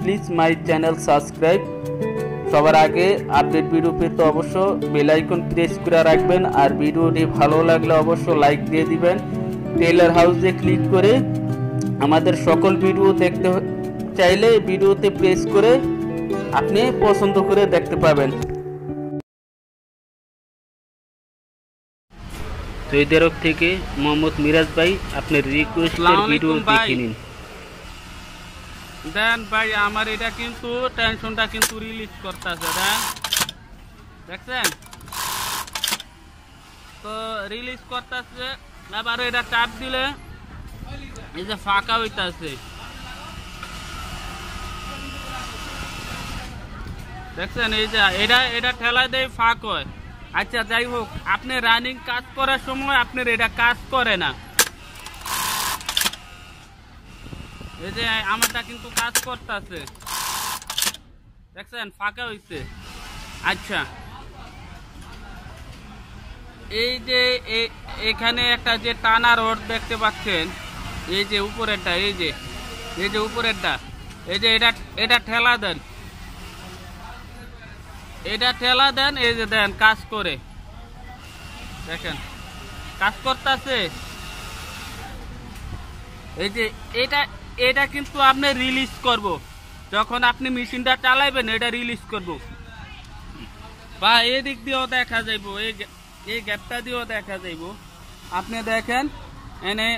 Please my channel subscribe. সবার আগে update video পেতে অবশ্য বেল আইকন প্রেস করে রাখবেন, আর ভিডিওটি ভালো লাগলে অবশ্য লাইক দিয়ে দিবেন। টেইলর হাউসে ক্লিক করে আমাদের সকল ভিডিও দেখতে চাইলে ভিডিওতে প্রেস করে আপনি পছন্দ করে দেখতে পাবেন। সৈয়দেরক থেকে মোহাম্মদ মিরাজ ভাই, আপনার রিকোয়েস্টের ভিডিও দেখে নিন। দেন ভাই, আমার এটা কিন্তু টেনশনটা কিন্তু রিলিজ করতেছে, দেন দেখছেন তো রিলিজ করতেছে। আবার এটা চাপ দিলে এই যে ফাঁকা হইতাছে, দেখছেন এই যে এটা ঠেলা দেয় ফাঁক হয়। আচ্ছা যাই হোক, আপনি রানিং কাজ করার সময় আপনার এটা কাজ করে না। এই যে আমারটা কিন্তু কাজ করতেছে, দেখছেন ফাঁকা হইছে। আচ্ছা, এই যে এখানে একটা যে টানা রড দেখতে পাচ্ছেন, এই যে উপরেরটা, এই যে উপরেরটা, এই যে এটা ঠেলা দেন, এটা ঠেলা দেন, এই যে দেন কাজ করে, দেখেন কাজ করতেছে। এই যে এটা কিন্তু আপনি রিলিজ করব, যখন আপনি মেশিনটা চালাইবেন এটা রিলিজ করব। বা এদিক দিয়েও দেখা যাইব, এই গ্যাপটা দিয়েও দেখা যাইব। আপনি দেখেন এনে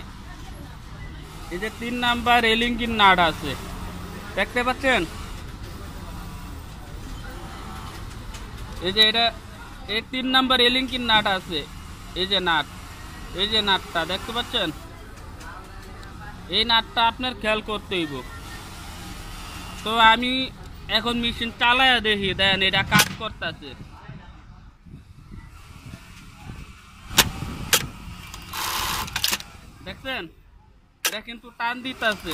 এই যে 3 নাম্বার রেলিংকির নাট আছে, দেখতে পাচ্ছেন? এই যে এটা এই 3 নাম্বার রেলিংকির নাট আছে, এই যে নাটটা দেখতে পাচ্ছেন? এই নাটটা আপনার খেয়াল করতে হইব। তো আমি এখন মেশিন চালায়া দেখি, দেন এটা কাজ করতেছে। দেখছেন এটা কিন্তু টান দিতেছে।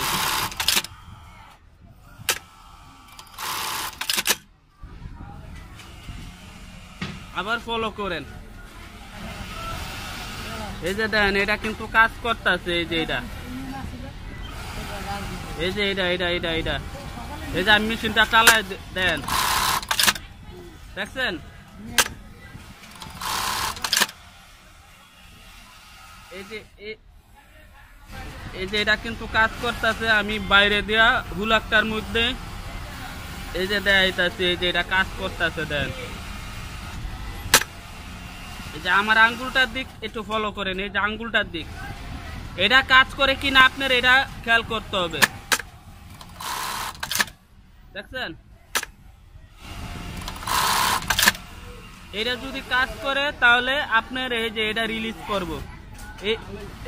আবার ফলো করেন, এই যে দেন এটা কিন্তু কাজ করতেছে। এই যে এটা এই যে এই যে আমি মেশিনটা চালায় দেন, দেখছেন? এই যে এটা কিন্তু কাজ করতেছে। আমি বাইরে দিয়া হুলাকটার মধ্যে এই যে দেখাইতেছি, এই যে এটা কাজ করতেছে। দেন এই যে আমার আঙ্গুলটার দিক একটু ফলো করেন, এই যে আঙ্গুলটার দিক, এটা কাজ করে কিনা আপনার এটা খেয়াল করতে হবে, দেখছেন? এটা যদি কাজ করে তাহলে আপনার এই যে এটা রিলিজ করব,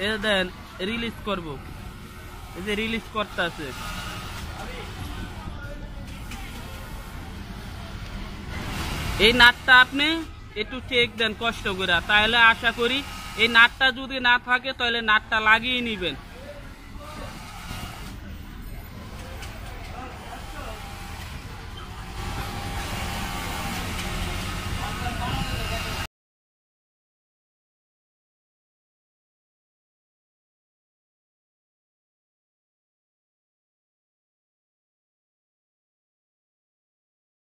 এই দেন রিলিজ করব, এই যে রিলিজ করতেছে। এই নাটটা আপনি একটু চেক দেন কষ্ট করে, তাহলে আশা করি এই নাটটা যদি না থাকে তাহলে নাটটা লাগিয়ে নিবেন।